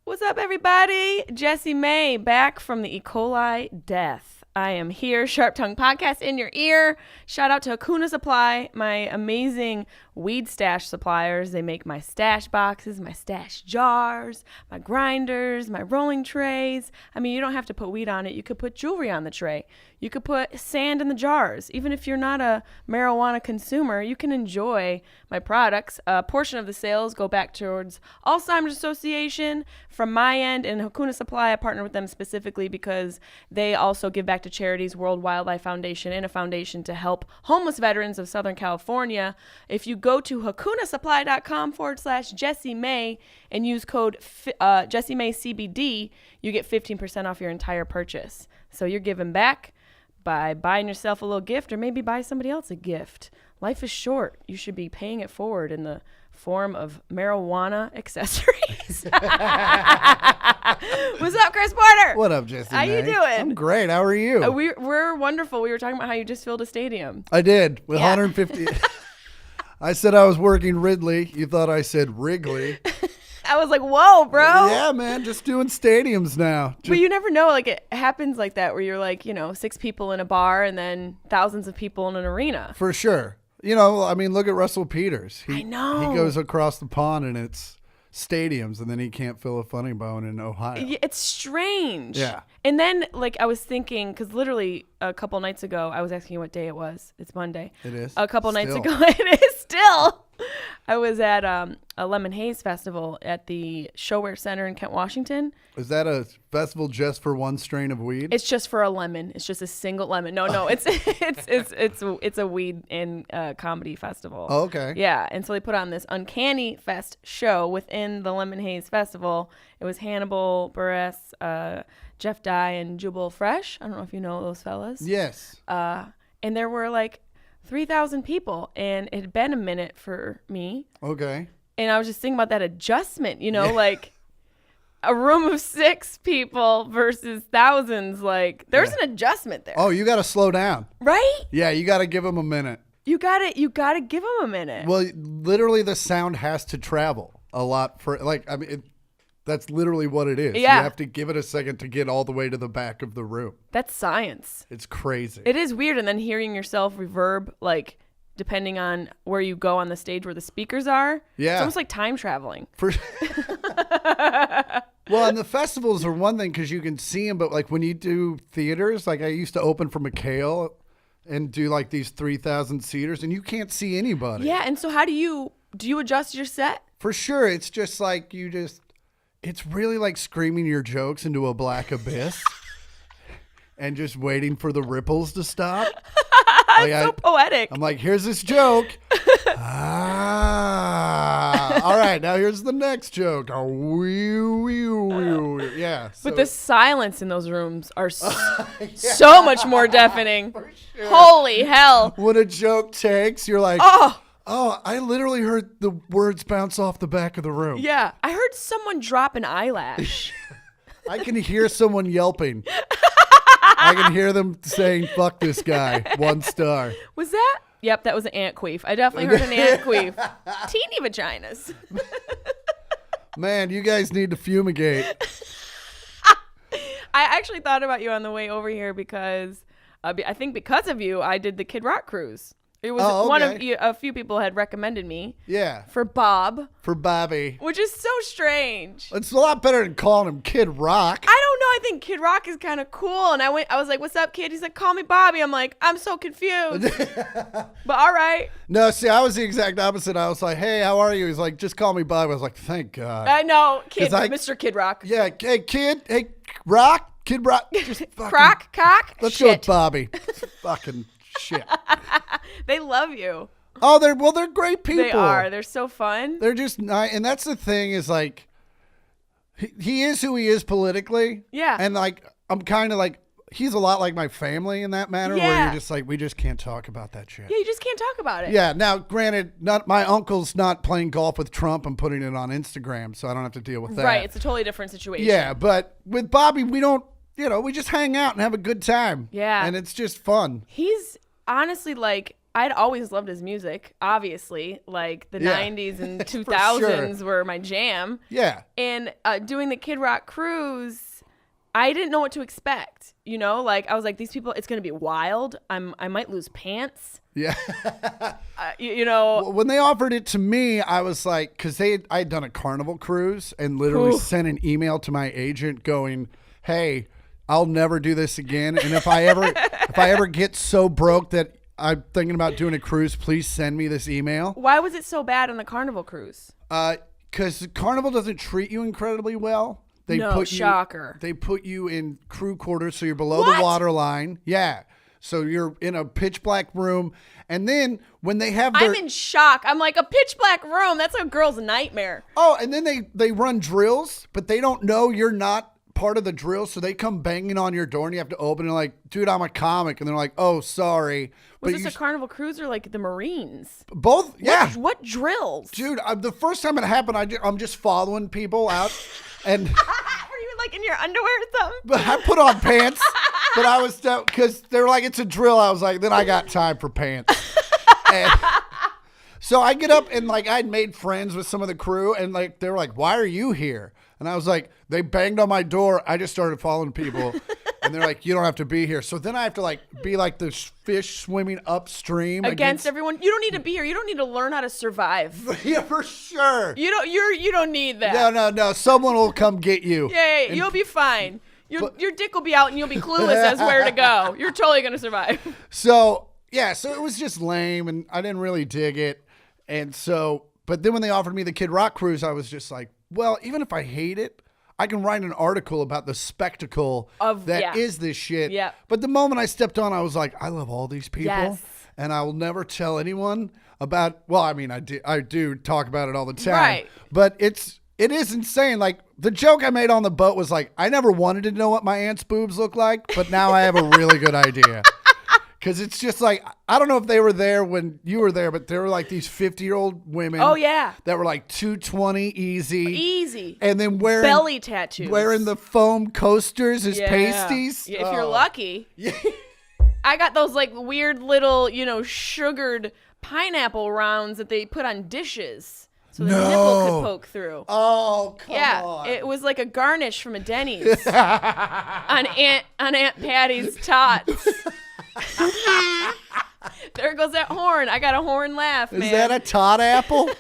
What's up, everybody? Jessimae back from the E. coli death. I am here, Sharp Tongue Podcast in your ear. Shout out to Hakuna Supply, my amazing weed stash suppliers. They make my stash boxes, my stash jars, my grinders, my rolling trays. I mean, you don't have to put weed on it. You could put jewelry on the tray. You could put sand in the jars. Even if you're not a marijuana consumer, you can enjoy my products. A portion of the sales go back towards Alzheimer's Association from my end, and Hakuna Supply, I partner with them specifically because they also give back to charities, World Wildlife Foundation, and a foundation to help homeless veterans of Southern California. If you go to hakunasupply.com/Jessimae and use code JessimaeCBD, you get 15% off your entire purchase. So you're giving back by buying yourself a little gift, or maybe buy somebody else a gift. Life is short. You should be paying it forward in the form of marijuana accessories. What's up, Chris Porter? What up, Jessimae? How you doing? I'm great. How are you? We're wonderful. We were talking about how you just filled a stadium. I did with 150. I said I was working Ridley. You thought I said Wrigley. I was like, whoa, bro. Yeah, man. Just doing stadiums now. But you never know. Like, it happens like that where you're like, 6 people in a bar and then thousands of people in an arena. For sure. I mean, look at Russell Peters. I know. He goes across the pond and it's stadiums, and then he can't fill a funny bone in Ohio. It's strange. Yeah. And then, I was thinking, because literally a couple nights ago, I was asking you what day it was. It's Monday. It is. A couple nights ago, it is still. I was at a Lemon Haze festival at the Showware Center in Kent, Washington. Is that a festival just for one strain of weed? It's just for a lemon. It's just a single lemon. No, it's a weed and comedy festival. Oh, okay. Yeah, and so they put on this Uncanny Fest show within the Lemon Haze Festival. It was Hannibal Buress, Jeff Dye, and Jubal Fresh. I don't know if you know those fellas. Yes. And there were 3,000 people, and it had been a minute for me. Okay. And I was just thinking about that adjustment, a room of 6 people versus thousands. There's an adjustment there. Oh, you got to slow down. Right? Yeah, you got to give them a minute. You gotta give them a minute. Well, literally the sound has to travel a lot that's literally what it is. Yeah. You have to give it a second to get all the way to the back of the room. That's science. It's crazy. It is weird. And then hearing yourself reverb, depending on where you go on the stage where the speakers are. Yeah. It's almost like time traveling. Well, and the festivals are one thing because you can see them, but when you do theaters, I used to open for McHale and do these 3,000 seaters, and you can't see anybody. Yeah. And so how do you adjust your set? For sure. It's just it's really like screaming your jokes into a black abyss and just waiting for the ripples to stop. It's so poetic. I'm like, here's this joke. All right, now here's the next joke. Yeah. But the silence in those rooms are so much more deafening. Sure. Holy hell. When a joke takes, you're like, Oh, I literally heard the words bounce off the back of the room. Yeah. I heard someone drop an eyelash. I can hear someone yelping. I can hear them saying, fuck this guy, 1 star. Was that? Yep, that was an ant queef. I definitely heard an ant queef. Teeny vaginas. Man, you guys need to fumigate. I actually thought about you on the way over here because I think because of you, I did the Kid Rock cruise. It was one of a few people had recommended me. Yeah. For Bob. For Bobby. Which is so strange. It's a lot better than calling him Kid Rock. I don't know. I think Kid Rock is kind of cool. And I was like, what's up, kid? He's like, call me Bobby. I'm like, I'm so confused. But all right. No, see, I was the exact opposite. I was like, hey, how are you? He's like, just call me Bobby. I was like, thank God. I know. Mr. Kid Rock. Yeah. Hey, kid. Hey, Rock. Kid Rock. Just Croc. Cock. Let's go with Bobby. Fucking shit. They love you. Oh, they're great people. They are. They're so fun. They're just nice. And that's the thing is he is who he is politically. Yeah. And I'm kind of he's a lot like my family in that manner where you're just we just can't talk about that shit. Yeah, you just can't talk about it. Yeah. Now, granted, my uncle's not playing golf with Trump and putting it on Instagram, so I don't have to deal with that. Right. It's a totally different situation. Yeah. But with Bobby, we don't, we just hang out and have a good time. Yeah. And it's just fun. He's honestly I'd always loved his music, obviously. Like the Yeah. 90s and For 2000s were my jam. Yeah. And doing the Kid Rock cruise, I didn't know what to expect. You know, like I was like, these people, it's going to be wild. I might lose pants. Yeah. You know. When they offered it to me, I was like, because I had done a Carnival cruise and literally sent an email to my agent going, hey, I'll never do this again. And if I ever get so broke that I'm thinking about doing a cruise, please send me this email. Why was it so bad on the Carnival cruise? Because Carnival doesn't treat you incredibly well. Shocker. They put you in crew quarters, so you're below the water line. Yeah. So you're in a pitch black room. And then when they have I'm in shock. I'm like, a pitch black room. That's a girl's nightmare. Oh, and then they run drills, but they don't know you're not part of the drill. So they come banging on your door and you have to open it like, dude, I'm a comic. And they're like, oh, sorry. Was this a Carnival cruise or like the Marines? Both? Yeah. What drills? Dude, the first time it happened, I'm just following people out. And were you like in your underwear or something? But I put on pants. But I was, because they were like, it's a drill. I was like, then I got time for pants. And so I get up and like I'd made friends with some of the crew and like they were like, why are you here? And I was like, they banged on my door. I just started following people. And they're like, you don't have to be here. So then I have to like be like the fish swimming upstream against everyone. You don't need to be here. You don't need to learn how to survive. Yeah, for sure. You don't need that. No. Someone will come get you. Yeah. You'll be fine. Your dick will be out and you'll be clueless as where to go. You're totally gonna survive. So it was just lame and I didn't really dig it. And so, but then when they offered me the Kid Rock cruise, I was just like, well, even if I hate it, I can write an article about the spectacle that is this shit. Yeah. But the moment I stepped on, I was like, I love all these people. Yes. And I will never tell anyone about, well, I mean, I do talk about it all the time. Right. But it is insane. Like the joke I made on the boat was like, I never wanted to know what my aunt's boobs look like, but now I have a really good idea. Because it's just like, I don't know if they were there when you were there, but there were like these 50-year-old women. Oh, yeah. That were like 220 easy. Easy. And then wearing belly tattoos. Wearing the foam coasters as pasties. Yeah, if you're lucky. Yeah. I got those like weird little, sugared pineapple rounds that they put on dishes. So the nipple could poke through. Oh, come on. Yeah, it was like a garnish from a Denny's on Aunt Patty's tots. There goes that horn. I got a horn laugh, man. Is that a tot apple?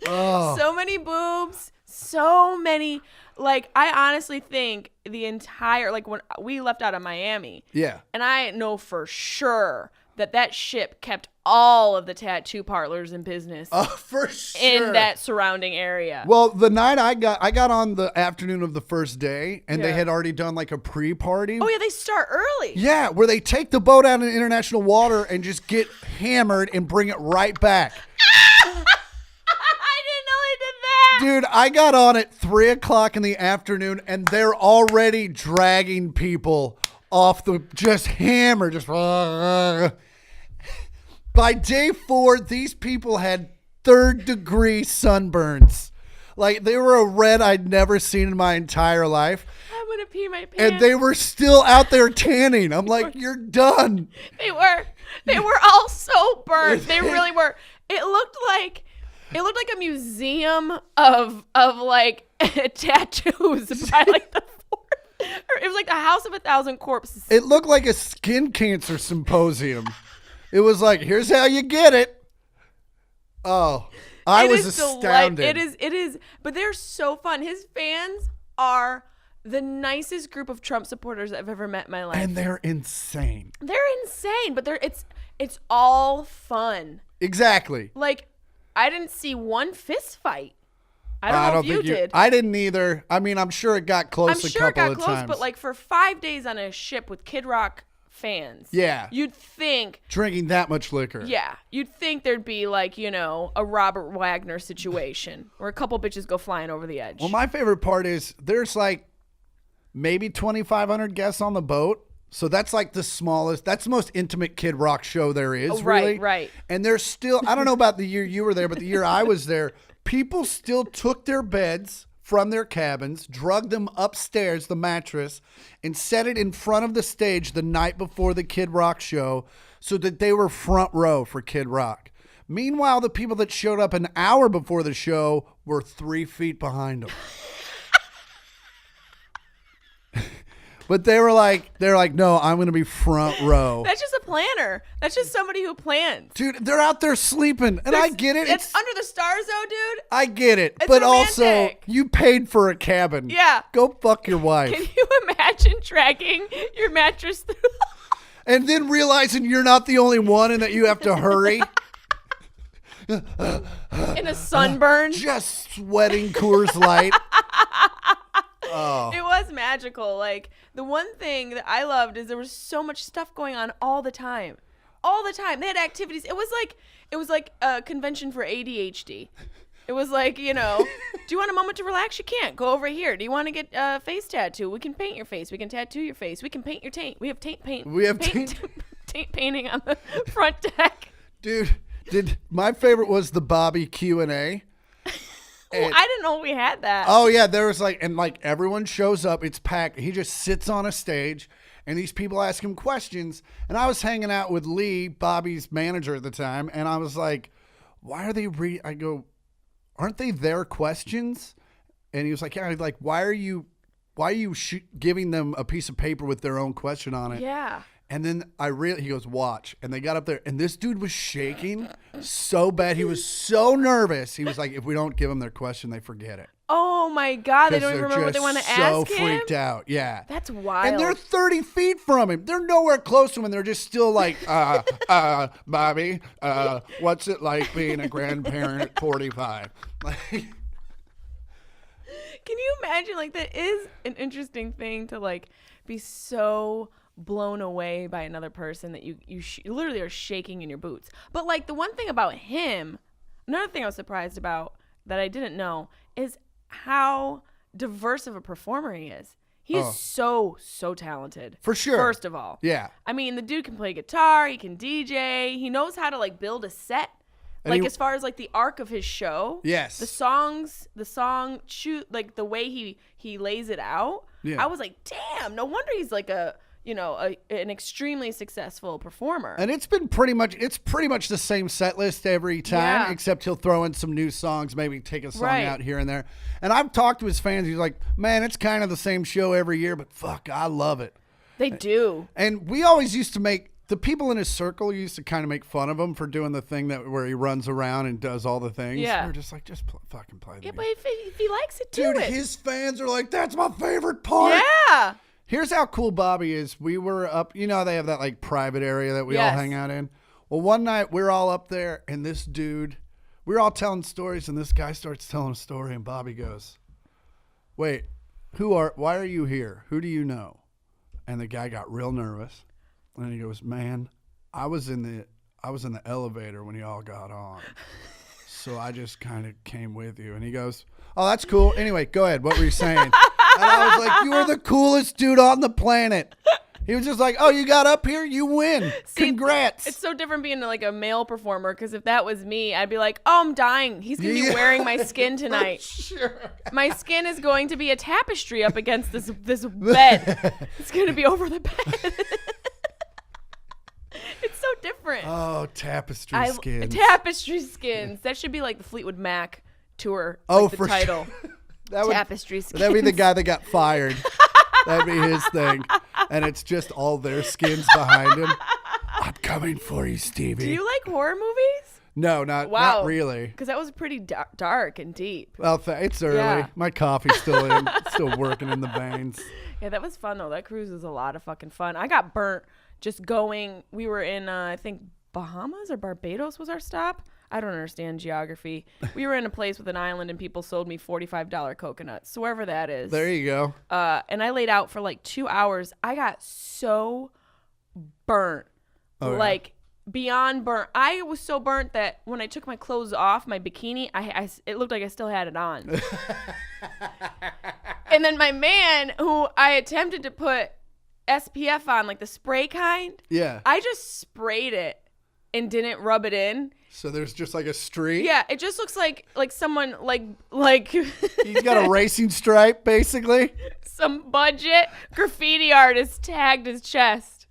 Oh. So many boobs. So many. Like, I honestly think the entire, like, when we left out of Miami. Yeah. And I know for sure that ship kept all of the tattoo parlors in business. Oh, for sure. In that surrounding area. Well, the night I got on the afternoon of the first day, and they had already done like a pre-party. Oh, yeah, they start early. Yeah, where they take the boat out in international water and just get hammered and bring it right back. Dude, I got on at 3:00 in the afternoon and they're already dragging people off just hammered. By day 4, these people had 3rd-degree sunburns. Like, they were a red I'd never seen in my entire life. I'm going to pee my pants. And they were still out there tanning. I'm like, you're done. They were all so burnt. They really were. It looked like a museum of like tattoos by like the it was like the House of 1,000 Corpses. It looked like a skin cancer symposium. It was like, here's how you get it. Oh, I was astounded. It is, but they're so fun. His fans are the nicest group of Trump supporters I've ever met in my life. And they're insane. They're insane, but it's all fun. Exactly. Like, I didn't see one fist fight. I don't know if you did. I didn't either. I mean, I'm sure it got close a couple of times. But like for 5 days on a ship with Kid Rock fans. Yeah. You'd think. Drinking that much liquor. Yeah. You'd think there'd be like, a Robert Wagner situation where a couple bitches go flying over the edge. Well, my favorite part is there's like maybe 2,500 guests on the boat. So that's like the smallest, that's the most intimate Kid Rock show there is, really. Right. And there's still, I don't know about the year you were there, but the year I was there, people still took their beds from their cabins, drug them upstairs, the mattress, and set it in front of the stage the night before the Kid Rock show so that they were front row for Kid Rock. Meanwhile, the people that showed up an hour before the show were 3 feet behind them. But they're like, no, I'm going to be front row. That's just a planner. That's just somebody who plans. Dude, they're out there sleeping, and I get it. It's under the stars, though, dude. I get it, It's but romantic. also you paid for a cabin. Yeah. Go fuck your wife. Can you imagine dragging your mattress through? And then realizing you're not the only one and that you have to hurry. In a sunburn? Just sweating Coors Light. Oh. It was magical. Like, the one thing that I loved is there was so much stuff going on all the time. All the time. They had activities. It was like a convention for ADHD. It was like, do you want a moment to relax? You can't. Go over here. Do you want to get a face tattoo? We can paint your face. We can tattoo your face. We can paint your taint. We have taint paint. We have taint painting on the front deck. Dude, my favorite was the Bobby Q&A. Well, I didn't know we had that. Oh yeah, there was everyone shows up, it's packed. He just sits on a stage and these people ask him questions. And I was hanging out with Lee, Bobby's manager at the time, and I was like, why are they I go, aren't they their questions? And he was like, yeah, like why are you giving them a piece of paper with their own question on it? Yeah. And then he goes, watch. And they got up there, and this dude was shaking so bad. He was so nervous. He was like, if we don't give them their question, they forget it. Oh, my God. They don't even remember what they want to ask him? So freaked out. Yeah. That's wild. And they're 30 feet from him. They're nowhere close to him, and they're just still like, Bobby, what's it like being a grandparent at 45? Like, can you imagine? Like, that is an interesting thing to, like, be so blown away by another person that you literally are shaking in your boots. But like the one thing about him, another thing I was surprised about that I didn't know is how diverse of a performer he is. He is so talented. For sure. First of all. Yeah. I mean, the dude can play guitar, he can DJ, he knows how to like build a set. And like as far as like the arc of his show. Yes. The song like the way he lays it out. Yeah. I was like, damn, no wonder he's like an extremely successful performer. And it's pretty much the same set list every time, except he'll throw in some new songs, maybe take a song out here and there. And I've talked to his fans. He's like, man, it's kind of the same show every year, but fuck, I love it. They do. And we always used to make, the people in his circle used to kind of make fun of him for doing the thing where he runs around and does all the things. Yeah. We're just like, fucking play the Yeah, music. but if he likes it, do Dude, it. his fans are like, that's my favorite part. Yeah. Here's how cool Bobby is. We were up, they have that like private area that we all hang out in. Well, one night we're all up there and this dude, we're all telling stories and this guy starts telling a story and Bobby goes, wait, why are you here? Who do you know? And the guy got real nervous and he goes, man, I was in the elevator when y'all got on. So I just kind of came with you. And he goes, oh, that's cool. Anyway, go ahead. What were you saying? And I was like, you are the coolest dude on the planet. He was just like, oh, you got up here? You win. See, congrats. It's so different being like a male performer because if that was me, I'd be like, oh, I'm dying. He's going to be wearing my skin tonight. Sure. My skin is going to be a tapestry up against this bed. It's going to be over the bed. It's so different. Oh, tapestry skins. Tapestry skins. That should be like the Fleetwood Mac tour. Oh, like the for title. Sure. Tapestry skins. That'd be the guy that got fired. That'd be his thing. And it's just all their skins behind him. I'm coming for you, Stevie. Do you like horror movies? No, not really. Because that was pretty dark and deep. Well, it's early. Yeah. My coffee's still working in the veins. Yeah, that was fun, though. That cruise was a lot of fucking fun. I got burnt just going. We were in, I think, Bahamas or Barbados was our stop. I don't understand geography. We were in a place with an island and people sold me $45 coconuts. So wherever that is. There you go. And I laid out for like 2 hours. I got so burnt. Oh, like beyond burnt. I was so burnt that when I took my clothes off, my bikini, it looked like I still had it on. And then my man, who I attempted to put SPF on, like the spray kind. Yeah. I just sprayed it and didn't rub it in. So there's just like a street. Yeah, it just looks like someone like He's got a racing stripe, basically. some budget graffiti artist tagged his chest.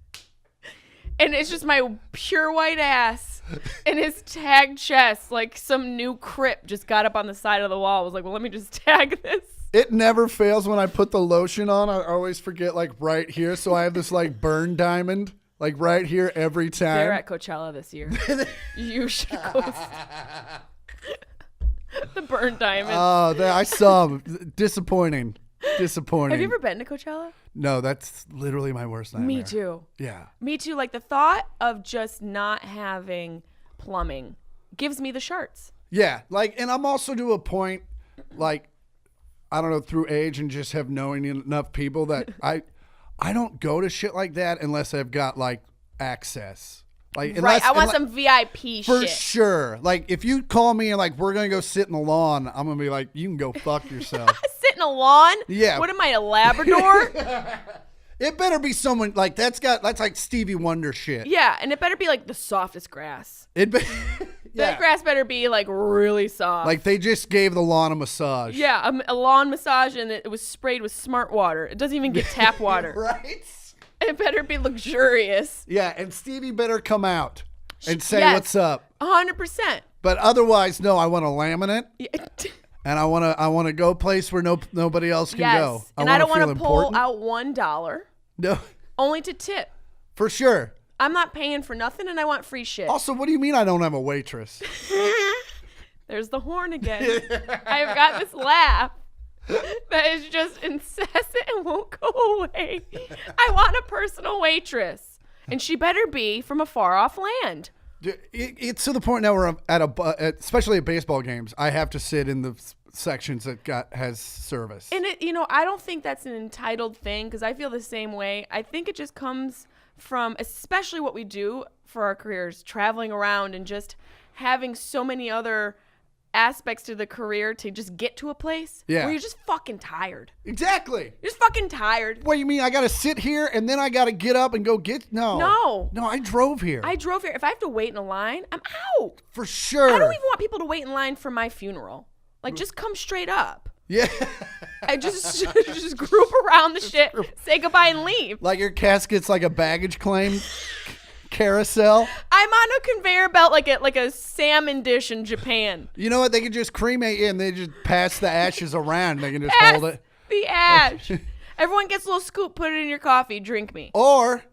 And it's just my pure white ass and his tagged chest, like some new crip just got up on the side of the wall. Was like, well, let me just tag this. It never fails when I put the lotion on. I always forget like right here. So I have this like burn diamond like right here every time. They're at Coachella this year. You should go. The burn diamond. Oh, I saw them. Disappointing. Have you ever been to Coachella? No, that's literally my worst nightmare. Me too. Yeah. Me too. Like the thought of just not having plumbing gives me the sharts. Yeah. Like, and I'm also to a point, like, I don't know, through age and just have knowing enough people that I don't go to shit like that unless I've got like access. Like, Right. I want some VIP for shit. sure. Like, if you call me and like we're gonna go sit in the lawn, I'm gonna be like, you can go fuck yourself. Sit in a lawn? Yeah. What am I, a Labrador? It better be someone like that's like Stevie Wonder shit. Yeah, and it better be like the softest grass. Yeah. That grass better be like really soft. Like they just gave the lawn a massage. Yeah, a lawn massage, and it was sprayed with smart water. It doesn't even get tap water. Right? It better be luxurious. Yeah, and Stevie better come out and say Yes. what's up. 100%. But otherwise, no, I want to laminate. Yeah. And I want to go place where nobody else can Yes. go. And I don't want want to pull out $1 No, only to tip. for sure. I'm not paying for nothing, and I want free shit. Also, what do you mean I don't have a waitress? There's the horn again. I've got this laugh that is just incessant and won't go away. I want a personal waitress, and she better be from a far off land. It's to the point now where I'm especially at baseball games, I have to sit in the sections that has service. And I don't think that's an entitled thing, because I feel the same way. I think it just comes from, especially what we do for our careers, traveling around and just having so many other aspects to the career to just get to a place where you're just fucking tired. Exactly. You're just fucking tired. What, you mean I got to sit here and then I got to get up and go get? No, I drove here. I drove here. If I have to wait in a line, I'm out. For sure. I don't even want people to wait in line for my funeral. Like, just come straight up. Yeah. I just group around the shit, say goodbye, and leave. Like your casket's like a baggage claim carousel. I'm on a conveyor belt like a salmon dish in Japan. You know what? They could just cremate you and they just pass the ashes around. They can just Pass hold it. the ash. Everyone gets a little scoop, put it in your coffee, drink me. Or,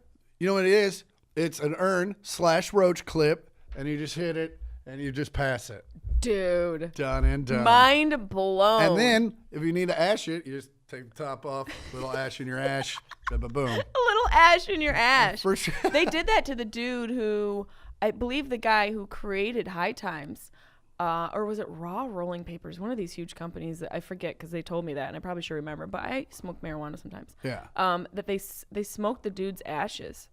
you know what it is? It's an urn / roach clip, and you just hit it and you just pass it. Dude. Done and done. Mind blown. And then, if you need to ash it, you just take the top off, little ash in your ash, boom. A little ash in your ash. For sure. They did that to the dude who, I believe the guy who created High Times, or was it Raw Rolling Papers? One of these huge companies that I forget because they told me that, and I probably should remember, but I smoke marijuana sometimes. Yeah. That they smoked the dude's ashes.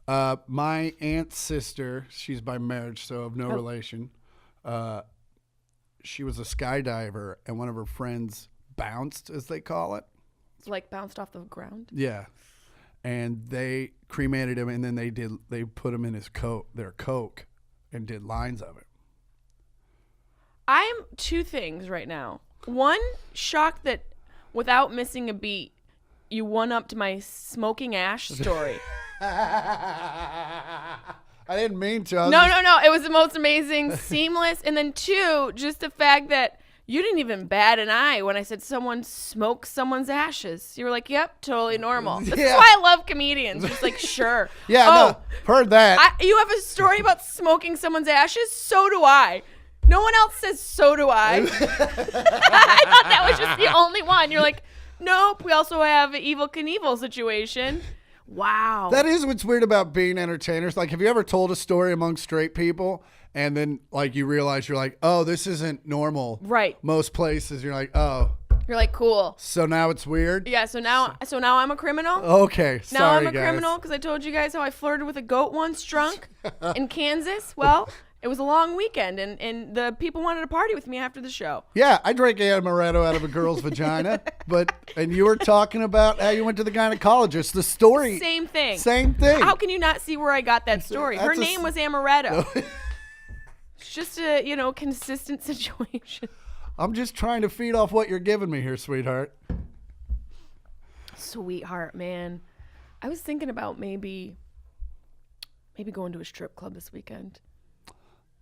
My aunt's sister, she's by marriage, so of no relation. She was a skydiver, and one of her friends bounced, as they call it. Like bounced off the ground? Yeah. And they cremated him, and then they put him in their Coke, and did lines of it. I am two things right now. One, shocked that without missing a beat, you one-upped my smoking ash story. I didn't mean to. No. It was the most amazing, seamless. And then two, just the fact that you didn't even bat an eye when I said someone smokes someone's ashes. You were like, yep, totally normal. That's why I love comedians. Just like, sure. Yeah, no, heard that. You have a story about smoking someone's ashes? So do I. No one else says so do I. I thought that was just the only one. You're like, nope, we also have an Evel Knievel situation. Wow. That is what's weird about being entertainers. Like, have you ever told a story among straight people and then, like, you realize you're like, oh, this isn't normal. Right. Most places, you're like, oh. You're like, cool. So now it's weird? Yeah, so now I'm a criminal? Okay, now sorry, I'm a guys. criminal because I told you guys how I flirted with a goat once drunk in Kansas. Well, it was a long weekend, and the people wanted to party with me after the show. Yeah, I drank amaretto out of a girl's vagina, and you were talking about how you went to the gynecologist. The story. Same thing. Same thing. How can you not see where I got that story? Her name was Amaretto. It's just a, consistent situation. I'm just trying to feed off what you're giving me here, sweetheart. Sweetheart, man. I was thinking about maybe going to a strip club this weekend.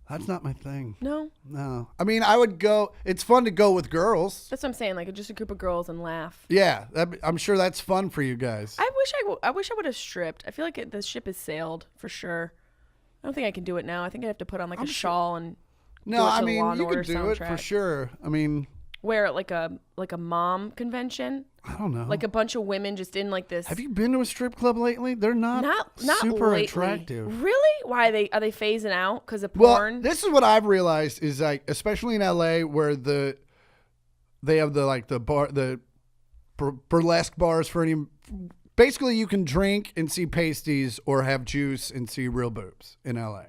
That's not my thing. No? No. I mean, I would go. It's fun to go with girls. That's what I'm saying. Like just a group of girls and laugh. Yeah. I'm sure that's fun for you guys. I wish I would have stripped. I feel like the ship has sailed for sure. I don't think I can do it now. I think I have to put on like a shawl and No, I mean, Law & you Order could do it for soundtrack. sure. I mean, Wear it like a mom convention. I don't know. Like a bunch of women just in like this. Have you been to a strip club lately? They're not super lately. attractive. Really? Why are they phasing out because of Well, porn? this is what I've realized is like, especially in LA, where they have the burlesque bars for any. Basically, you can drink and see pasties, or have juice and see real boobs in LA.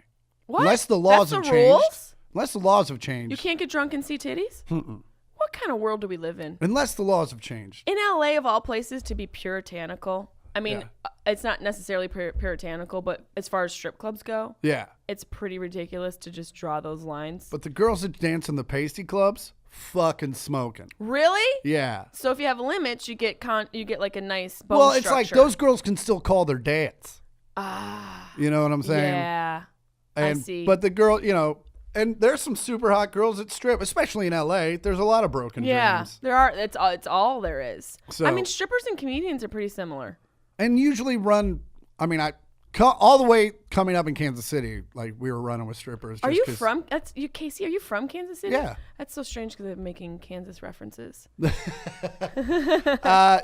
What? Unless the laws That's have the changed. rules? Unless the laws have changed. You can't get drunk and see titties? What kind of world do we live in? Unless the laws have changed. In LA, of all places, to be puritanical. I mean, Yeah. It's not necessarily puritanical, but as far as strip clubs go, Yeah. it's pretty ridiculous to just draw those lines. But the girls that dance in the pasty clubs, fucking smoking. Really? Yeah. So if you have limits, you get like a nice bone Well, it's like structure. those girls can still call their dads. Ah. You know what I'm saying? Yeah. And, I see. But the girl, and there's some super hot girls that strip, especially in LA. There's a lot of broken dreams. There are. It's all there is. So- I mean, strippers and comedians are pretty similar. And usually all the way coming up in Kansas City, like we were running with strippers. Are just you 'cause- from? Casey. Are you from Kansas City? Yeah. That's so strange because I'm making Kansas references.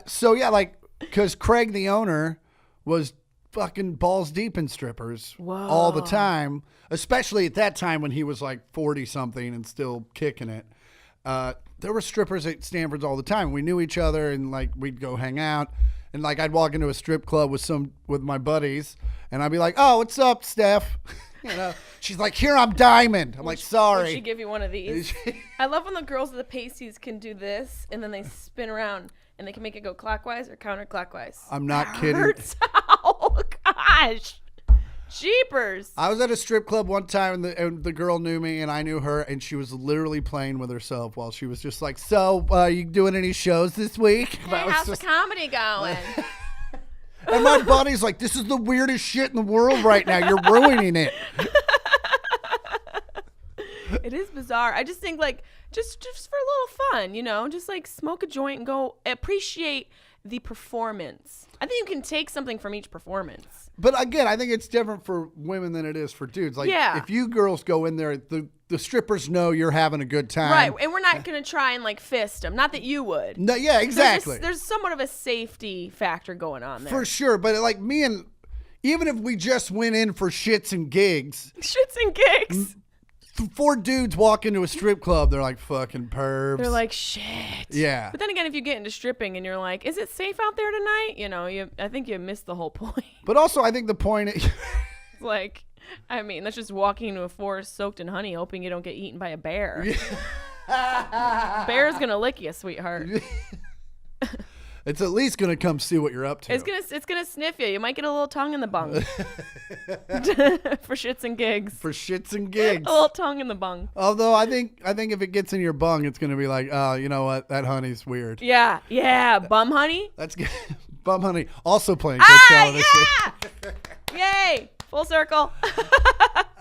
So yeah, because Craig, the owner, was fucking balls deep in strippers all the time, especially at that time when he was like 40 something and still kicking it. There were strippers at Stanford's all the time. We knew each other, and like we'd go hang out, and like I'd walk into a strip club with my buddies, and I'd be like, "Oh, what's up, Steph?" She's like, "Here, I'm Diamond." I'm like, "Sorry." Would she give you one of these? I love when the girls with the pasties can do this, and then they spin around, and they can make it go clockwise or counterclockwise. I'm not kidding. Hurts. Oh gosh, jeepers! I was at a strip club one time, and the girl knew me, and I knew her, and she was literally playing with herself while she was just like, "So, you doing any shows this week?" Hey, how's the comedy going? And my buddy's like, "This is the weirdest shit in the world right now. You're ruining it." It is bizarre. I just think like just for a little fun, just like smoke a joint and go appreciate the performance. I think you can take something from each performance. But again, I think it's different for women than it is for dudes. Like, if you girls go in there, the strippers know you're having a good time. Right, and we're not going to try and like fist them. Not that you would. No, yeah, exactly. There's somewhat of a safety factor going on there. For sure, but like me and even if we just went in for shits and gigs, Shits and gigs. 4 dudes walk into a strip club, they're like fucking pervs. They're like, shit. Yeah. But then again, if you get into stripping and you're like, is it safe out there tonight? I think you missed the whole point. But also, I think the point is, Like, I mean, that's just walking into a forest soaked in honey, hoping you don't get eaten by a bear. Bear's gonna lick you, sweetheart. it's at least gonna come see what you're up to. It's gonna sniff you. You might get a little tongue in the bung. For shits and gigs. For shits and gigs. A little tongue in the bung. Although I think if it gets in your bung, it's gonna be like, oh, you know what? That honey's weird. Yeah. Bum honey. That's good. Bum honey also playing Coachella this week. Yay! Full circle.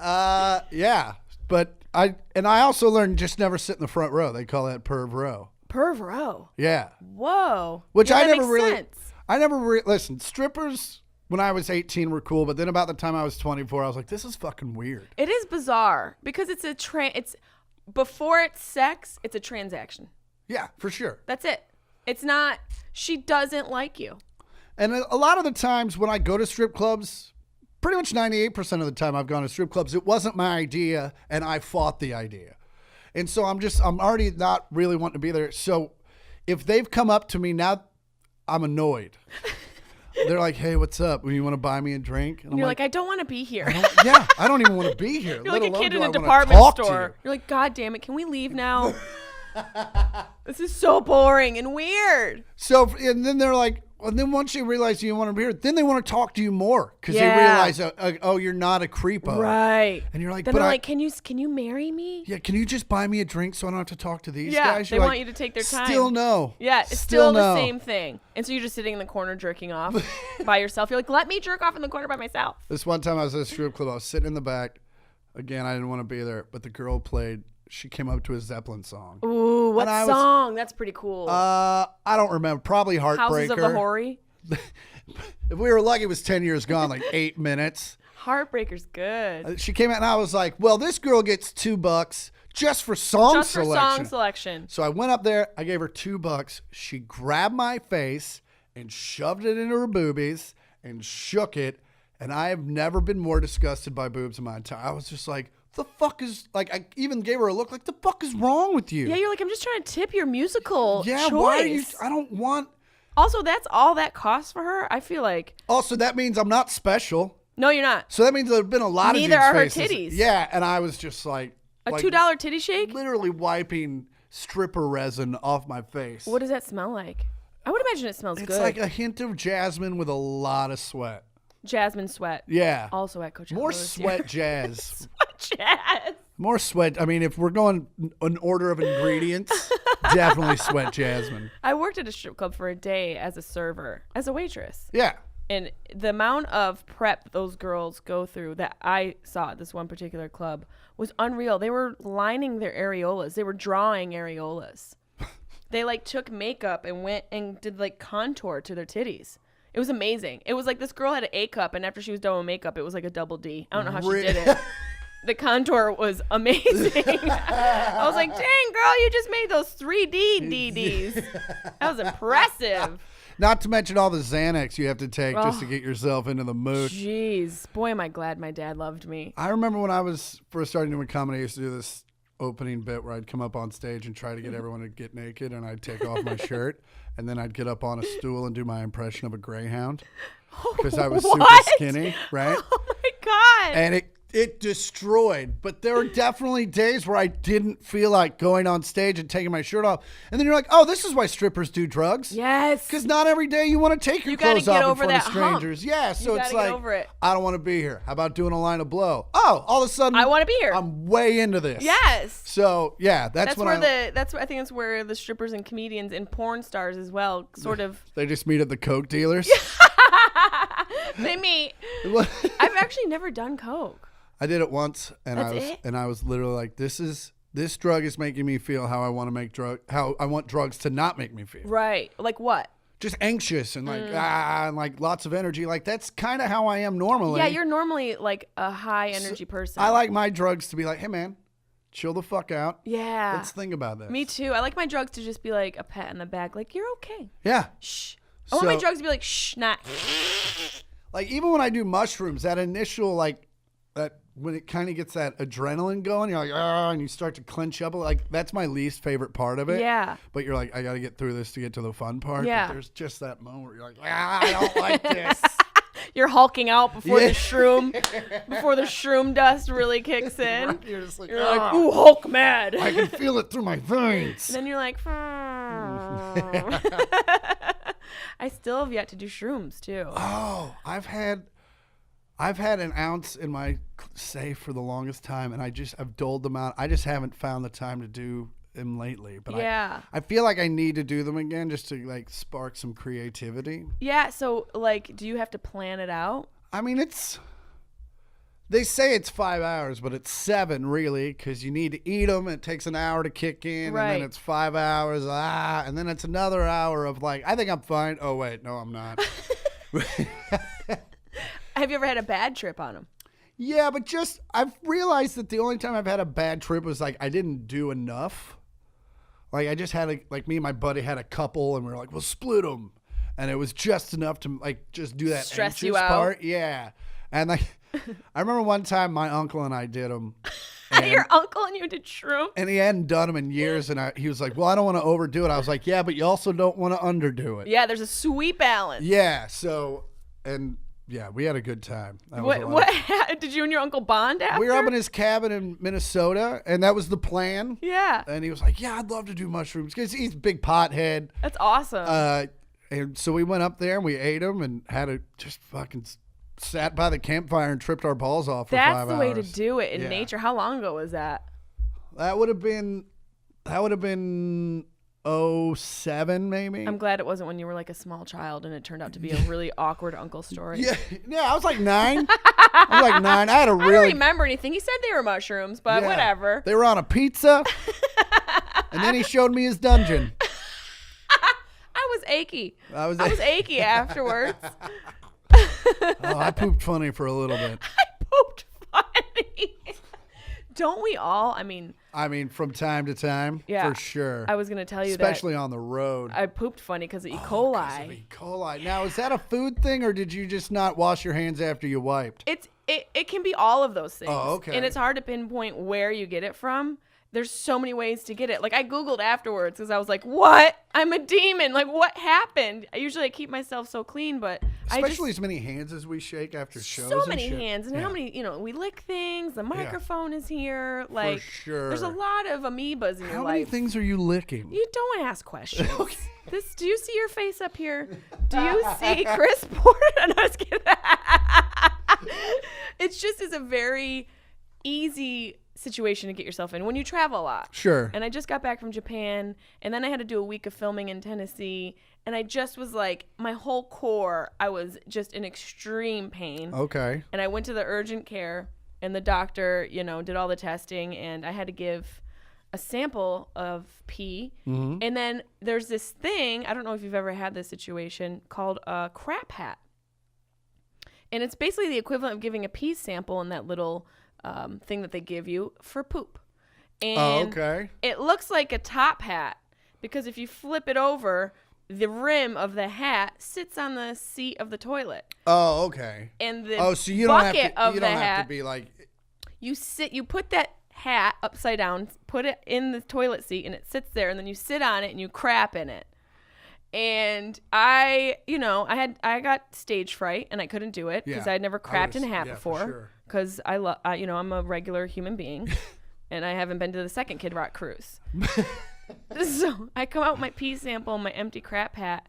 Yeah. But I also learned just never sit in the front row. They call that perv row. Perv row. Yeah. Whoa. Which Yeah, I that never makes really. sense. I never listen. Strippers when I was 18 were cool, but then about the time I was 24, I was like, this is fucking weird. It is bizarre because it's before it's sex, it's a transaction. Yeah, for sure. That's it. It's not. She doesn't like you. And a lot of the times when I go to strip clubs, pretty much 98% of the time I've gone to strip clubs, it wasn't my idea, and I fought the idea. And so I'm already not really wanting to be there. So if they've come up to me now, I'm annoyed. They're like, hey, what's up? You want to buy me a drink? And you're like, I don't want to be here. I don't even want to be here. You're like a kid in a department store. You're like, God damn it, can we leave now? This is so boring and weird. So, and then they're like, And then once you realize you want to be here, then they want to talk to you more because Yeah. they realize, oh, you're not a creepo. Right. And you're like, then but they're like, can you marry me? Yeah, can you just buy me a drink so I don't have to talk to these Yeah, guys? they want you to take their time. Still no. Yeah, it's still the same thing. And so you're just sitting in the corner jerking off by yourself. You're like, let me jerk off in the corner by myself. This one time I was at a strip club. I was sitting in the back. Again, I didn't want to be there, but the girl played. She came up to a Zeppelin song. Ooh, what song? That's pretty cool. I don't remember. Probably Heartbreaker. Houses of the Hoary. If we were lucky, it was 10 years gone, like 8 minutes. Heartbreaker's good. She came out and I was like, well, this girl gets $2 just for song selection. So I went up there. I gave her $2. She grabbed my face and shoved it into her boobies and shook it. And I have never been more disgusted by boobs in my entire. I was just like, the fuck is, like, I even gave her a look like, the fuck is wrong with you? Yeah, you're like, I'm just trying to tip your musical choice. Why are you, I don't want. Also, that's all that costs for her? I feel like. Also, that means I'm not special. No, you're not. So that means there have been a lot of Neither are her faces. titties. Yeah, and I was just like. A $2 titty shake? Literally wiping stripper resin off my face. What does that smell like? I would imagine it smells good. It's like a hint of jasmine with a lot of sweat. Jasmine sweat. Yeah. Also at Coachella. More sweat jazz. Sweat jazz. More sweat. I mean, if we're going an order of ingredients, definitely sweat jasmine. I worked at a strip club for a day as a server, as a waitress. Yeah. And the amount of prep those girls go through that I saw at this one particular club was unreal. They were lining their areolas. They were drawing areolas. They like took makeup and went and did like contour to their titties. It was amazing. It was like this girl had an A cup, and after she was done with makeup, it was like a double D. I don't know how she did it. The contour was amazing. I was like, dang, girl, you just made those 3D DDs. That was impressive. Not to mention all the Xanax you have to take just to get yourself into the mood. Jeez. Boy, am I glad my dad loved me. I remember when I was first starting doing comedy, I used to do this opening bit where I'd come up on stage and try to get everyone to get naked, and I'd take off my shirt, and then I'd get up on a stool and do my impression of a greyhound because I was super skinny, right? Oh, my God. And it destroyed. But there were definitely days where I didn't feel like going on stage and taking my shirt off. And then you're like, oh, this is why strippers do drugs. Yes. Because not every day you want to take your clothes off in front of strangers. Hump. Yeah, so it's like, over it. I don't want to be here. How about doing a line of blow? Oh, all of a sudden, I want to be here. I'm way into this. Yes. So, yeah, I think that's where the strippers and comedians and porn stars as well sort of. They just meet at the coke dealers. They meet. I've actually never done coke. I did it once, and I was literally like, this drug is making me feel how I want to make how I want drugs to not make me feel. Right. Like what? Just anxious and like and like lots of energy. Like that's kind of how I am normally. Yeah, you're normally like a high energy person. I like my drugs to be like, hey man, chill the fuck out. Yeah. Let's think about this. Me too. I like my drugs to just be like a pat on the back, like you're okay. Yeah. Shh. I want my drugs to be like shh, not. Like even when I do mushrooms, that initial like that. When it kind of gets that adrenaline going, you're like, and you start to clench up. Like, that's my least favorite part of it. Yeah. But you're like, I got to get through this to get to the fun part. Yeah. But there's just that moment where you're like, I don't like this. You're hulking out before the shroom dust really kicks in. Right. You're just like, you're like, ooh, Hulk mad. I can feel it through my veins. And then you're like, I still have yet to do shrooms, too. Oh, I've had an ounce in my safe for the longest time, and I've doled them out. I just haven't found the time to do them lately. But yeah. I feel like I need to do them again just to like spark some creativity. Yeah. So like, do you have to plan it out? I mean, they say it's 5 hours, but it's 7 really, because you need to eat them. It takes an hour to kick in, right. And then it's 5 hours. And then it's another hour of like, I think I'm fine. Oh wait, no, I'm not. Have you ever had a bad trip on them? Yeah, but I've realized that the only time I've had a bad trip was like I didn't do enough. Like I just had me and my buddy had a couple, and we were like, we'll split them, and it was just enough to like just do that stress you out part. Yeah, and like I remember one time my uncle and I did them. Your uncle and you did shroom? And he hadn't done them in years, and he was like, well, I don't want to overdo it. I was like, yeah, but you also don't want to underdo it. Yeah, there's a sweet balance. Yeah, so yeah, we had a good time. What did you and your uncle bond after? We were up in his cabin in Minnesota, and that was the plan. Yeah. And he was like, yeah, I'd love to do mushrooms, because he's a big pothead. That's awesome. And so we went up there and we ate them and had a just fucking sat by the campfire and tripped our balls off for 5 hours. That's the way to do it in nature. How long ago was that? That would have been '07 maybe. I'm glad it wasn't when you were like a small child and it turned out to be a really awkward uncle story. Yeah, I was like 9. I had a really. I don't remember anything. He said they were mushrooms, but whatever. They were on a pizza, and then he showed me his dungeon. I was achy. I was achy afterwards. I pooped funny for a little bit. I pooped funny. Don't we all? I mean, from time to time, for sure. I was going to tell you especially on the road. I pooped funny because of E. coli. Because of E. coli. Now, is that a food thing, or did you just not wash your hands after you wiped? It can be all of those things. Oh, okay. And it's hard to pinpoint where you get it from. There's so many ways to get it. Like, I Googled afterwards because I was like, what? I'm a demon. Like, what happened? I usually keep myself so clean, but especially as many hands as we shake after shows. So many hands. And how many, we lick things. The microphone is here. Like, for sure. There's a lot of amoebas in your life. How many things are you licking? You don't ask questions. Okay. Do you see your face up here? Do you see Chris Porter? No, I was kidding. It's just is a very easy situation to get yourself in when you travel a lot. Sure. And I just got back from Japan, and then I had to do a week of filming in Tennessee, and I just was like, my whole core, I was just in extreme pain. Okay. And I went to the urgent care, and the doctor, did all the testing, and I had to give a sample of pee. Mm-hmm. And then there's this thing, I don't know if you've ever had this situation, called a crap hat. And it's basically the equivalent of giving a pee sample in that little thing that they give you for poop. And okay. It looks like a top hat because if you flip it over, the rim of the hat sits on the seat of the toilet. Oh, okay. And the so you don't bucket have to, you don't have to be like. You put that hat upside down, put it in the toilet seat, and it sits there, and then you sit on it and you crap in it. And I got stage fright and I couldn't do it because I'd never crapped in a hat before. Because I'm a regular human being, and I haven't been to the second Kid Rock cruise. So I come out with my pee sample and my empty crap hat,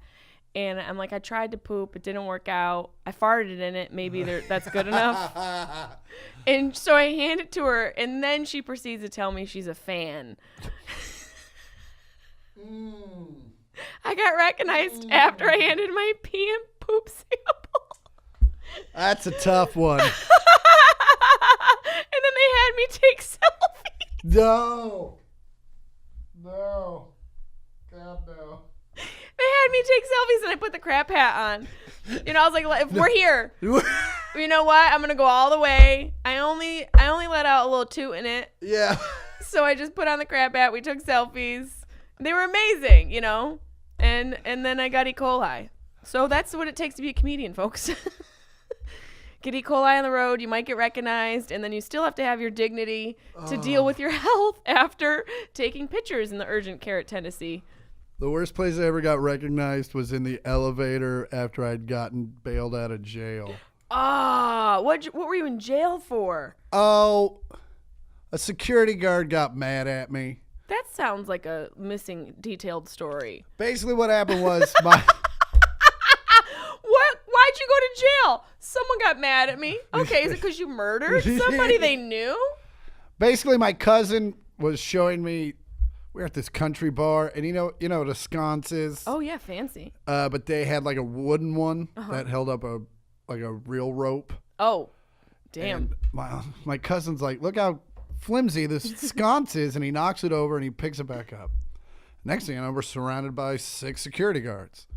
and I'm like, I tried to poop, it didn't work out. I farted in it. Maybe that's good enough. And so I hand it to her, and then she proceeds to tell me she's a fan. I got recognized after I handed my pee and poop sample. That's a tough one. And then they had me take selfies. No. God, no. They had me take selfies and I put the crap hat on. I was like, if we're here, you know what? I'm going to go all the way. I only let out a little toot in it. Yeah. So I just put on the crap hat. We took selfies. They were amazing, And then I got E. coli. So that's what it takes to be a comedian, folks. Get E. coli on the road, you might get recognized, and then you still have to have your dignity to deal with your health after taking pictures in the urgent care at Tennessee. The worst place I ever got recognized was in the elevator after I'd gotten bailed out of jail. What were you in jail for? Oh, a security guard got mad at me. That sounds like a missing detailed story. Basically what happened was my... What? Why'd you go to jail? Someone got mad at me. Okay, is it because you murdered somebody they knew? Basically, my cousin was showing me... We're at this country bar, and you know what a sconce is? Oh, yeah, fancy. But they had like a wooden one that held up a real rope. Oh, damn. And my cousin's like, look how flimsy this sconce is, and he knocks it over and he picks it back up. Next thing I know, we're surrounded by 6 security guards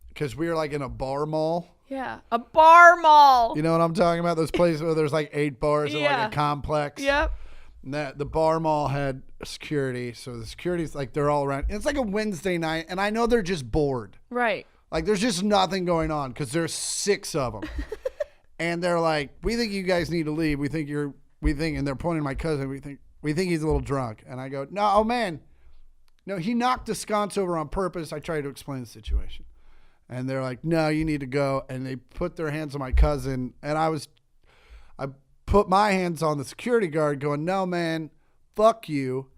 because we were like in a bar mall. Yeah, a bar mall. You know what I'm talking about? Those places where there's like 8 bars in like a complex. Yep. And the bar mall had security, so the security's like they're all around. It's like a Wednesday night, and I know they're just bored. Right. Like there's just nothing going on because there's 6 of them, and they're like, "We think you guys need to leave. We think," and they're pointing at my cousin. We think he's a little drunk, and I go, "No, oh man, no, he knocked the sconce over on purpose." I tried to explain the situation, and they're like, "No, you need to go," and they put their hands on my cousin, and I put my hands on the security guard going, "No, man, fuck you."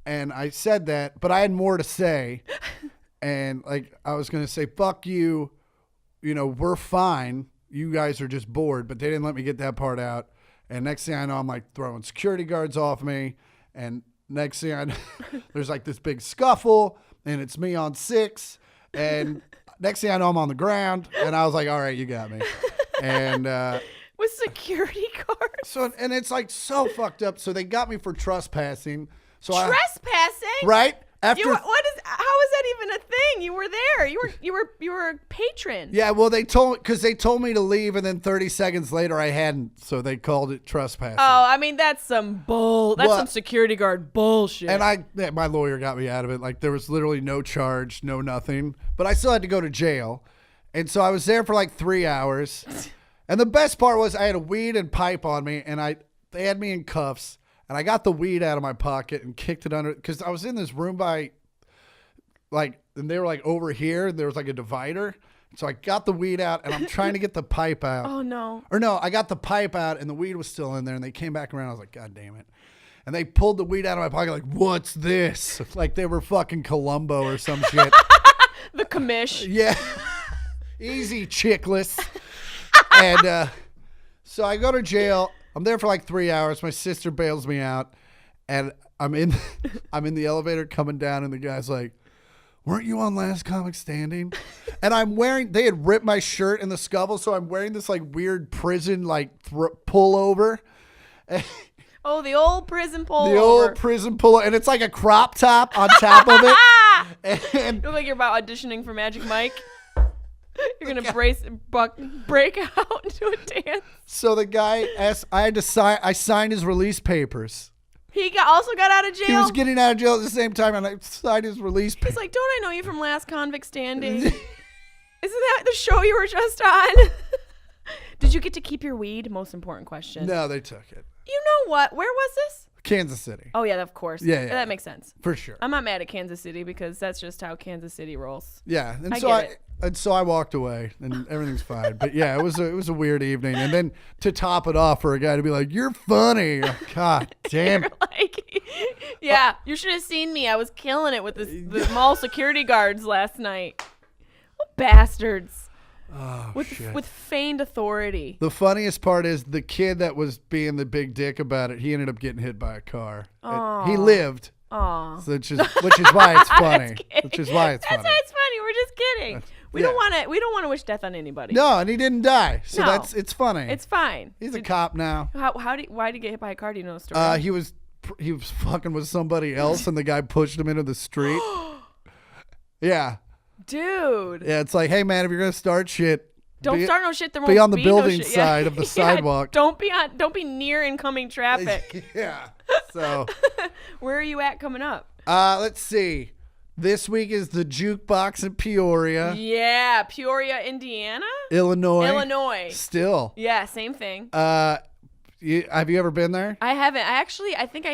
And I said that, but I had more to say. And like I was gonna say, fuck you, we're fine. You guys are just bored, but they didn't let me get that part out. And next thing I know, I'm like throwing security guards off me. And next thing I know, there's like this big scuffle, and it's me on 6. And next thing I know, I'm on the ground, and I was like, all right, you got me. And with security guards. and it's like so fucked up. So they got me for trespassing. Trespassing? Right? How is that even a thing? You were there. You were a patron. Yeah, well, they told me to leave, and then 30 seconds later I hadn't, so they called it trespassing. Oh, I mean that's some some security guard bullshit. And my lawyer got me out of it. Like there was literally no charge, no nothing, but I still had to go to jail, and so I was there for like 3 hours. And the best part was I had a weed and pipe on me, and they had me in cuffs. And I got the weed out of my pocket and kicked it under, because I was in this room and they were like over here. There was like a divider. So I got the weed out, and I'm trying to get the pipe out. Oh, no. Or no, I got the pipe out, and the weed was still in there, and they came back around. I was like, God damn it. And they pulled the weed out of my pocket like, what's this? Like they were fucking Columbo or some shit. The commish. Yeah. Easy, chickless. And so I go to jail. I'm there for like 3 hours. My sister bails me out, and I'm in the elevator coming down, and the guy's like, weren't you on Last Comic Standing? And they had ripped my shirt in the scuffle, so I'm wearing this like weird prison like pullover. Oh, the old prison pullover. The old prison pullover, and it's like a crop top on top of it. And you look like you're about auditioning for Magic Mike. You're gonna break out into a dance. So the guy asked, I signed his release papers. He also got out of jail? He was getting out of jail at the same time, and I signed his release papers. He's like, don't I know you from Last Convict Standing? Isn't that the show you were just on? Did you get to keep your weed? Most important question. No, they took it. You know what? Where was this? Kansas City. Oh, yeah, of course. Yeah. That makes sense. For sure. I'm not mad at Kansas City because that's just how Kansas City rolls. Yeah. And so I walked away, and everything's fine. But yeah, it was a weird evening. And then to top it off, for a guy to be like, you're funny. God damn it. Yeah, you should have seen me. I was killing it with the mall security guards last night. What bastards. Oh, shit. With feigned authority. The funniest part is the kid that was being the big dick about it, he ended up getting hit by a car. He lived. Aww. So which is why it's funny. Which is why it's funny. That's why it's funny. We're just kidding. We don't want to wish death on anybody. No, and he didn't die. So No. it's funny. It's fine. He's a cop now. Why did he get hit by a car? Do you know the story? He was fucking with somebody else, and the guy pushed him into the street. Yeah. Dude. Yeah, it's like, hey man, if you're gonna start shit, don't start no shit. There won't be on the no building shit. side of the sidewalk. Don't be near incoming traffic. Yeah. So where are you at coming up? Let's see. This week is the Jukebox in Peoria. Yeah, Peoria, Indiana? Illinois. Still. Yeah, same thing. Have you ever been there? I haven't. I think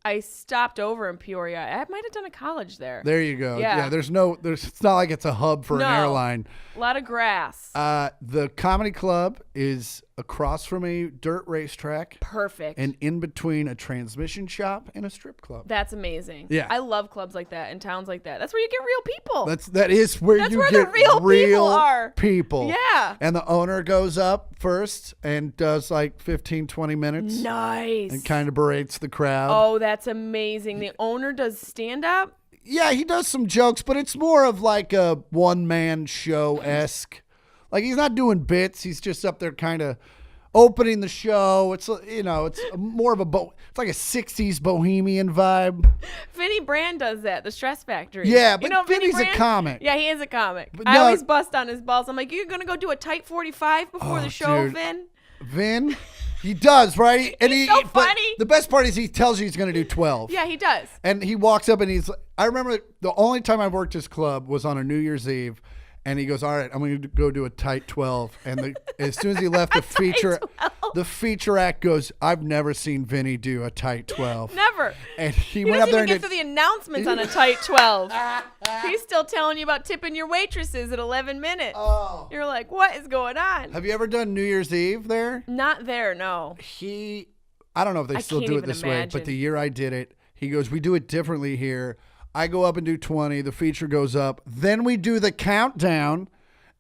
I stopped over in Peoria. I might have done a college there. There you go. Yeah. It's not like it's a hub for an airline. A lot of grass. The comedy club is across from a dirt racetrack. Perfect. And in between a transmission shop and a strip club. That's amazing. Yeah. I love clubs like that and towns like that. That's where you get real people. That is where That's you where get the real people are. People. Yeah. And the owner goes up first and does like 15, 20 minutes. Nice. And kind of berates the crowd. Oh, that's amazing. The owner does stand up? Yeah, he does some jokes, but it's more of like a one-man show-esque. Like he's not doing bits. He's just up there kind of opening the show. It's it's more of it's like a 60s bohemian vibe. Vinny Brand does that, the Stress Factory. Yeah, but Vinny Vinny's a comic. Yeah, he is a comic. But I no, always bust on his balls. I'm like, you're going to go do a tight 45 before the show, dude. Vin? Vin? He does, right? And He's so but funny. The best part is he tells you he's going to do 12. Yeah, he does. And he walks up and I remember the only time I worked his club was on a New Year's Eve. And he goes, all right, I'm going to go do a tight 12. And as soon as he left the feature act goes, I've never seen Vinny do a tight 12. Never. And he went doesn't up there even get through the announcements on a tight 12. He's still telling you about tipping your waitresses at 11 minutes. Oh. You're like, what is going on? Have you ever done New Year's Eve there? Not there, no. I don't know if they still do it this way, but imagine. the year I did it, he goes, we do it differently here. I go up and do 20. The feature goes up. Then we do the countdown,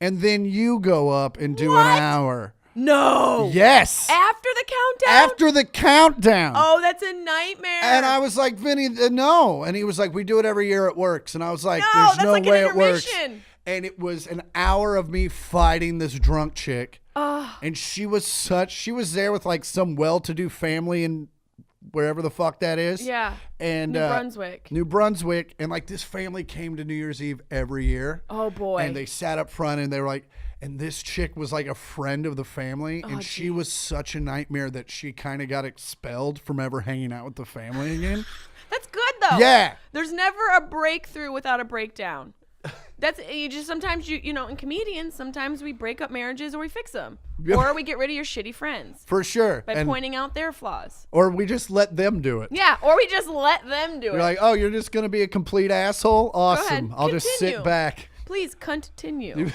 and then you go up and do an hour. No. Yes. After the countdown? After the countdown. Oh, that's a nightmare. And I was like, Vinny, no. And he was like, we do it every year. It works. And I was like, no, there's that's no like way an it works. intermission. And it was an hour of me fighting this drunk chick. Oh. And she was there with like some well-to-do family in wherever the fuck that is. Yeah. And New Brunswick. And like this family came to New Year's Eve every year. Oh boy. And they sat up front and they were like, and this chick was like a friend of the family. And she was such a nightmare that she kind of got expelled from ever hanging out with the family again. That's good though. Yeah. There's never a breakthrough without a breakdown. That's sometimes in comedians, sometimes we break up marriages or we fix them. Or we get rid of your shitty friends. For sure. By pointing out their flaws. Or we just let them do it. Yeah, or we just let them do it. You're like, oh, you're just going to be a complete asshole? Awesome. Go ahead. I'll just sit back. Please continue.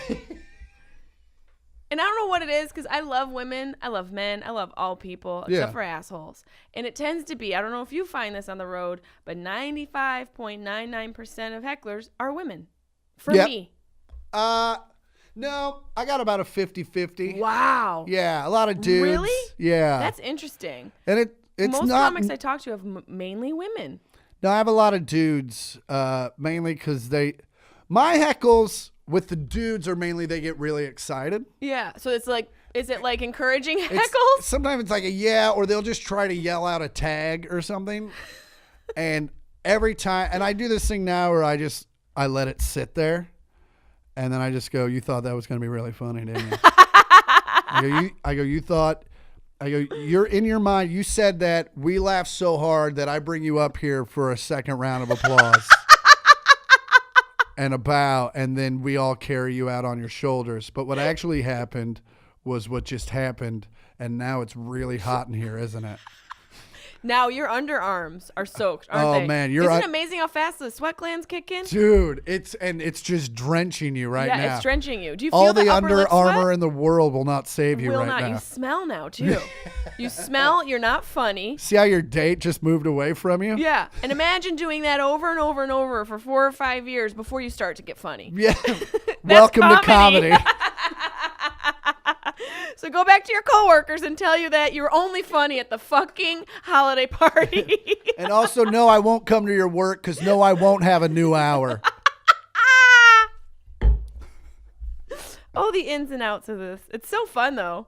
And I don't know what it is because I love women, I love men, I love all people except for assholes. And it tends to be, I don't know if you find this on the road, but 95.99% of hecklers are women. For me. No, I got about a 50-50. Wow. Yeah, a lot of dudes. Really? Yeah. That's interesting. And it's most not comics I talk to have mainly women. No, I have a lot of dudes, mainly because my heckles with the dudes are mainly they get really excited. Yeah. So it's like, is it like encouraging heckles? Sometimes it's like a yeah, or they'll just try to yell out a tag or something. And every time, and I do this thing now where I let it sit there. And then I just go, you thought that was going to be really funny, didn't you? You're in your mind. You said that we laughed so hard that I bring you up here for a second round of applause. And a bow, and then we all carry you out on your shoulders. But what actually happened was what just happened, and now it's really hot in here, isn't it? Now your underarms are soaked, aren't they? Oh man, isn't it amazing how fast the sweat glands kick in? Dude, it's just drenching you right now. Yeah, it's drenching you. Do you feel all the upper Under Armour sweat? in the world will not save you will right not. now. You smell now too. You smell. You're not funny. See how your date just moved away from you? Yeah, and imagine doing that over and over and over for 4 or 5 years before you start to get funny. Yeah. Welcome to comedy. So go back to your coworkers and tell you that you're only funny at the fucking holiday party. And also, no, I won't come to your work because no, I won't have a new hour. Oh, the ins and outs of this. It's so fun, though.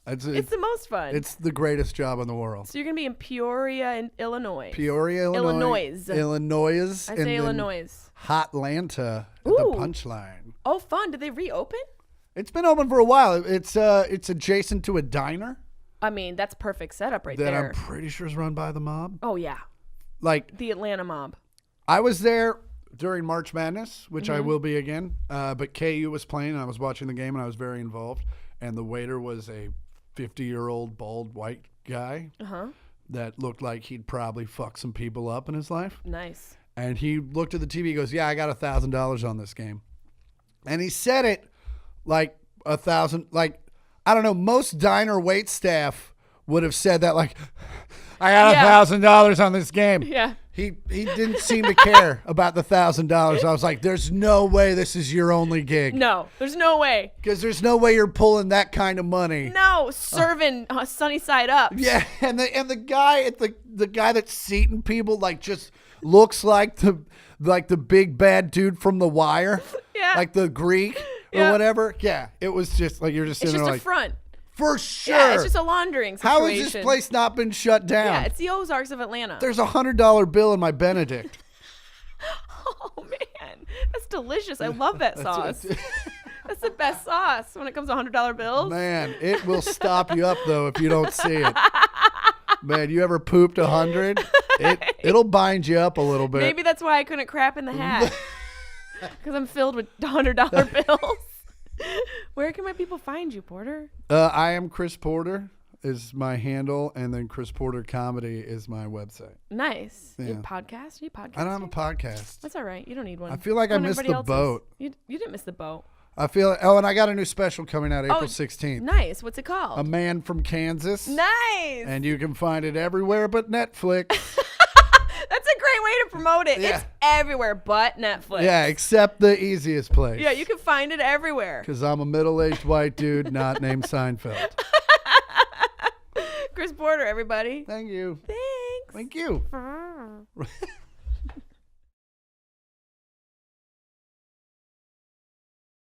It's the most fun. It's the greatest job in the world. So you're going to be in Peoria, Illinois. Peoria, Illinois. I say Illinois. Hotlanta at the Punchline. Oh, fun. Did they reopen? It's been open for a while. It's adjacent to a diner. I mean, that's perfect setup right that there. I'm pretty sure is run by the mob. Oh, yeah. Like the Atlanta mob. I was there during March Madness, which I will be again. But KU was playing, and I was watching the game, and I was very involved. And the waiter was a 50-year-old bald white guy that looked like he'd probably fucked some people up in his life. Nice. And he looked at the TV, he goes, yeah, I got $1,000 on this game. And he said it like 1,000, like, I don't know, most diner wait staff would have said that like, I got $1,000 on this game. Yeah. He didn't seem to care about the $1,000. I was like, there's no way this is your only gig. No, there's no way. Because there's no way you're pulling that kind of money. No, serving sunny side up. Yeah, and the guy at the guy that's seating people like just looks like the big bad dude from The Wire. Yeah. Like the Greek or whatever. Yeah, it was just like you're just sitting there like. It's just a front. For sure. Yeah, it's just a laundering situation. How has this place not been shut down? Yeah, it's the Ozarks of Atlanta. There's $100 bill in my Benedict. Oh, man. That's delicious. I love that sauce. That's the best sauce when it comes to $100 bills. Man, it will stop you up, though, if you don't see it. Man, you ever pooped 100? It'll bind you up a little bit. Maybe that's why I couldn't crap in the hat. Because I'm filled with $100 bills. Where can my people find you, Porter? I am Chris Porter is my handle, and then Chris Porter Comedy is my website. Nice. Yeah. You podcast? You podcast? I don't have a podcast. That's all right. You don't need one. I feel like I missed the boat. You didn't miss the boat. I feel and I got a new special coming out April 16th. Nice. What's it called? A Man from Kansas. Nice. And you can find it everywhere but Netflix. That's a great way to promote it. Yeah. It's everywhere but Netflix. Yeah, except the easiest place. Yeah, you can find it everywhere. Because I'm a middle-aged white dude not named Seinfeld. Chris Porter, everybody. Thank you. Thanks. Thank you.